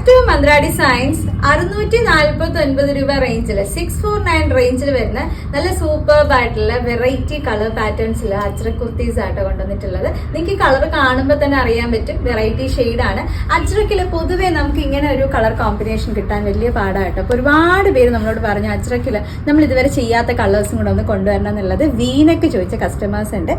Back to Mantra designs. 649 രൂപ റേഞ്ചിൽ 649 റേഞ്ചിൽ വരുന്ന നല്ല സൂപ്പർബ് ആയിട്ടുള്ള വെറൈറ്റി കളർ പാറ്റേൺസിൽ അജ്രക് കുർത്തീസ് ആയിട്ട് കൊണ്ടുവന്നിട്ടുള്ളത്. നിങ്ങൾക്ക് കളർ കാണുമ്പോൾ തന്നെ അറിയാൻ പറ്റും വെറൈറ്റി ഷെയ്ഡാണ്. അജ്രക്കിൽ പൊതുവെ നമുക്ക് ഇങ്ങനെ ഒരു കളർ കോമ്പിനേഷൻ കിട്ടാൻ വലിയ പാടാട്ടോ. അപ്പൊ ഒരുപാട് പേര് നമ്മളോട് പറഞ്ഞു അജ്രക്കിൽ നമ്മൾ ഇതുവരെ ചെയ്യാത്ത കളേഴ്സും കൂടെ ഒന്ന് കൊണ്ടുവരണം എന്നുള്ളത്. വീനെക്ക് ചോദിച്ച കസ്റ്റമേഴ്സ് ഉണ്ട്.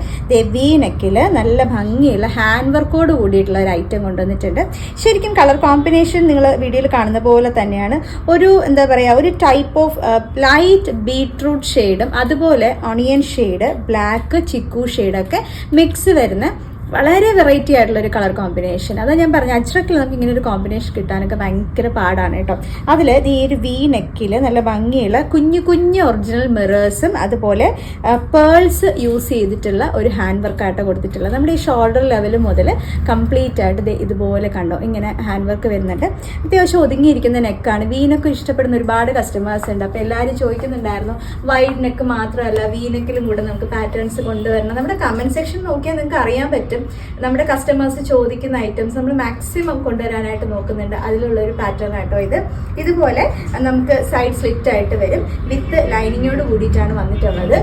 വീനെക്കിൽ നല്ല ഭംഗിയുള്ള ഹാൻഡ് വർക്കോട് കൂടിയിട്ടുള്ള ഒരു ഐറ്റം കൊണ്ടുവന്നിട്ടുണ്ട്. ശരിക്കും കളർ കോമ്പിനേഷൻ നിങ്ങൾ വീഡിയോയിൽ കാണുന്ന പോലെ തന്നെയാണ്. ഒരു എന്താ പറയുക, ഒരു ടൈപ്പ് ഓഫ് ലൈറ്റ് ബീട്രൂട്ട് ഷെയ്ഡും അതുപോലെ ഓണിയൻ ഷെയ്ഡ്, ബ്ലാക്ക് ചിക്കു ഷെയ്ഡൊക്കെ മിക്സ് വരുന്ന വളരെ വെറൈറ്റി ആയിട്ടുള്ള ഒരു കളർ കോമ്പിനേഷൻ. അതാ ഞാൻ പറഞ്ഞു അജ്രക്കിൽ നമുക്ക് ഇങ്ങനെ ഒരു കോമ്പിനേഷൻ കിട്ടാനൊക്കെ ഭയങ്കര പാടാണ് കേട്ടോ. അതിൽ ഈ ഒരു വി നെക്കിൽ നല്ല ഭംഗിയുള്ള കുഞ്ഞു കുഞ്ഞു ഒറിജിനൽ മിറേഴ്സും അതുപോലെ പേൾസ് യൂസ് ചെയ്തിട്ടുള്ള ഒരു ഹാൻഡ് വർക്കായിട്ട് കൊടുത്തിട്ടുള്ളത്. നമ്മുടെ ഈ ഷോൾഡർ ലെവൽ മുതൽ കംപ്ലീറ്റ് ആയിട്ട് ഇതുപോലെ കണ്ടോ ഇങ്ങനെ ഹാൻഡ് വർക്ക് വരുന്നുണ്ട്. അത്യാവശ്യം ഒതുങ്ങിയിരിക്കുന്ന നെക്കാണ്. വി നെക്ക് ഇഷ്ടപ്പെടുന്ന ഒരുപാട് കസ്റ്റമേഴ്സ് ഉണ്ട്. അപ്പോൾ എല്ലാവരും ചോദിക്കുന്നുണ്ടായിരുന്നു വൈഡ് നെക്ക് മാത്രമല്ല വി നെക്കിലും കൂടെ നമുക്ക് പാറ്റേൺസ് കൊണ്ടുവരണം. നമ്മുടെ കമന്റ് സെക്ഷൻ നോക്കിയാൽ നിങ്ങൾക്ക് അറിയാൻ പറ്റും നമ്മുടെ കസ്റ്റമേഴ്സ് ചോദിക്കുന്ന ഐറ്റംസ് നമ്മൾ മാക്സിമം കൊണ്ടുവരാനായിട്ട് നോക്കുന്നുണ്ട്. അതിലുള്ള ഒരു പാറ്റേൺ ആയിട്ടോ ഇത്. ഇതുപോലെ നമുക്ക് സൈഡ് സ്ലിറ്റ് ആയിട്ട് വരും. വിത്ത് ലൈനിങ്ങോട് കൂടിയിട്ടാണ് വന്നിട്ടുള്ളത്.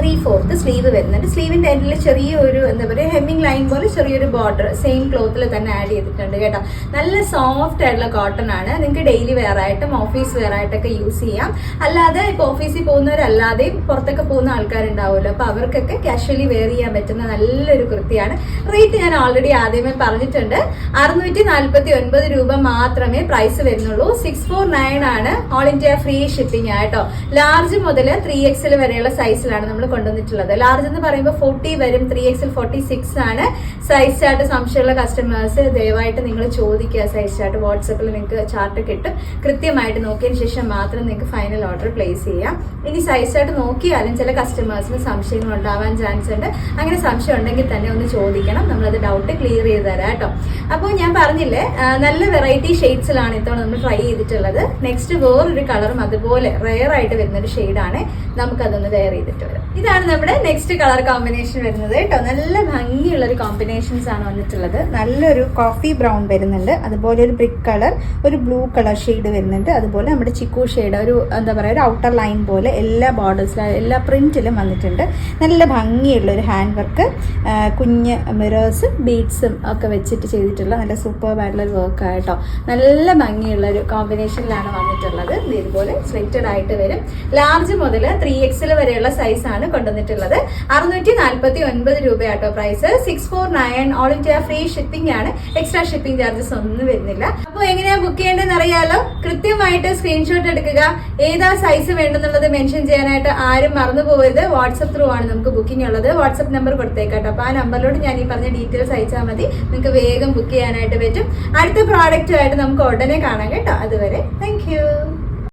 3/4 സ്ലീവ് വരുന്നുണ്ട്. സ്ലീവിന്റെ എൻഡിൽ ചെറിയൊരു എന്താ പറയുക ഹെമ്മിങ് ലൈൻ പോലെ ചെറിയൊരു ബോർഡർ സെയിം ക്ലോത്തിൽ തന്നെ ആഡ് ചെയ്തിട്ടുണ്ട് കേട്ടോ. നല്ല സോഫ്റ്റ് ആയിട്ടുള്ള കോട്ടൺ ആണ്. നിങ്ങൾക്ക് ഡെയിലി വെയർ ആയിട്ടും ഓഫീസ് വെയർ ആയിട്ടൊക്കെ യൂസ് ചെയ്യാം. അല്ലാതെ ഇപ്പോൾ ഓഫീസിൽ പോകുന്നവരല്ലാതെയും പുറത്തൊക്കെ പോകുന്ന ആൾക്കാരുണ്ടാവുമല്ലോ, അപ്പോൾ അവർക്കൊക്കെ കാഷ്വലി വെയർ ചെയ്യാൻ പറ്റുന്ന നല്ലൊരു കുർത്തിയാണ്. റേറ്റ് ഞാൻ ഓൾറെഡി ആദ്യമേ പറഞ്ഞിട്ടുണ്ട്. 649 രൂപ മാത്രമേ പ്രൈസ് വരുന്നുള്ളൂ. 649 ആണ്. ഓൾ ഇന്ത്യ ഫ്രീ ഷിപ്പിംഗ് ആയിട്ടോ. ലാർജ് മുതൽ 3XL വരെയുള്ള സൈസിലാണ് നമ്മൾ കൊണ്ടുവന്നിട്ടുള്ളത്. ലാർജ് എന്ന് പറയുമ്പോൾ 40 വരും, 3XL 46 ആണ്. സൈസ് ചാർട്ട് സംശയമുള്ള കസ്റ്റമേഴ്സ് ദയവായിട്ട് നിങ്ങൾ ചോദിക്കുക. സൈസ് ചാർട്ട് വാട്സപ്പിൽ നിങ്ങൾക്ക് ചാർട്ട് കിട്ടും. കൃത്യമായിട്ട് നോക്കിയതിന് ശേഷം മാത്രം നിങ്ങൾക്ക് ഫൈനൽ ഓർഡർ പ്ലേസ് ചെയ്യാം. ഇനി സൈസ് ചാർട്ട് നോക്കിയാലും ചില കസ്റ്റമേഴ്സിന് സംശയങ്ങൾ ഉണ്ടാവാൻ ചാൻസ് ഉണ്ട്. അങ്ങനെ സംശയം ഉണ്ടെങ്കിൽ തന്നെ ഒന്ന് ചോദിക്കണം, നമ്മളത് ഡൗട്ട് ക്ലിയർ ചെയ്ത് തരാം കേട്ടോ. അപ്പോൾ ഞാൻ പറഞ്ഞില്ലേ നല്ല വെറൈറ്റി ഷെയ്ഡ്സിലാണ് ഇത്തവണ നമ്മൾ ട്രൈ ചെയ്തിട്ടുള്ളത്. നെക്സ്റ്റ് വേറൊരു കളറും അതുപോലെ റെയർ ആയിട്ട് വരുന്നൊരു ഷെയ്ഡാണ്. നമുക്കതൊന്ന് വെയർ ചെയ്തിട്ട് വരാം. ഇതാണ് നമ്മുടെ നെക്സ്റ്റ് കളർ കോമ്പിനേഷൻ വരുന്നത് കേട്ടോ. നല്ല ഭംഗിയുള്ള ഒരു കോമ്പിനേഷൻസ് ആണ് വന്നിട്ടുള്ളത്. നല്ലൊരു കോഫി ബ്രൗൺ വരുന്നുണ്ട്, അതുപോലെ ഒരു ബ്രിക്ക് കളർ, ഒരു ബ്ലൂ കളർ ഷെയ്ഡ് വരുന്നുണ്ട്, അതുപോലെ നമ്മുടെ ചിക്കു ഷെയ്ഡ് ഒരു എന്താ പറയുക ഒരു ഔട്ടർ ലൈൻ പോലെ എല്ലാ ബോർഡേഴ്സിലും എല്ലാ പ്രിന്റിലും വന്നിട്ടുണ്ട്. നല്ല ഭംഗിയുള്ള ഒരു ഹാൻഡ് വർക്ക്, കുഞ്ഞ് മിറേഴ്സും ബീഡ്സും ഒക്കെ വെച്ചിട്ട് ചെയ്തിട്ടുള്ള നല്ല സൂപ്പർബായിട്ടുള്ള ഒരു വർക്ക് ആയിട്ടോ. നല്ല ഭംഗിയുള്ള ഒരു കോമ്പിനേഷനിലാണ് വന്നിട്ടുള്ളത്. ഇതുപോലെ സ്ലിറ്റഡ് ആയിട്ട് വരും. ലാർജ് മുതൽ 3XL വരെയുള്ള സൈസാണ് കൊണ്ടുവന്നിട്ടുള്ളത്. 649 രൂപയാട്ടോ price. 649 all India free shipping ആണ്. എക്സ്ട്രാ ഷിപ്പിംഗ് ചാർജസ് ഒന്നും വരുന്നില്ല. അപ്പോൾ എങ്ങനെയാ ബുക്ക് ചെയ്യേണ്ടതെന്ന് അറിയാലോ. കൃത്യമായിട്ട് സ്ക്രീൻഷോട്ട് എടുക്കുക. ഏതാ സൈസ് വേണ്ടെന്നുള്ളത് മെൻഷൻ ചെയ്യാനായിട്ട് ആരും മറന്നു പോകരുത്. വാട്സപ്പ് ത്രൂ ആണ് നമുക്ക് ബുക്കിംഗ് ഉള്ളത്. വാട്സപ്പ് നമ്പർ കൊടുത്തേക്കാട്ടോ. അപ്പോൾ ആ നമ്പറിലോട്ട് ഞാൻ ഈ പറഞ്ഞ ഡീറ്റെയിൽസ് അയച്ചാൽ മതി. നിങ്ങൾക്ക് വേഗം ബുക്ക് ചെയ്യാനായിട്ട് പറ്റും. അടുത്ത പ്രോഡക്റ്റുമായിട്ട് നമുക്ക് ഉടനെ കാണാം കേട്ടോ. അതുവരെ താങ്ക് യു.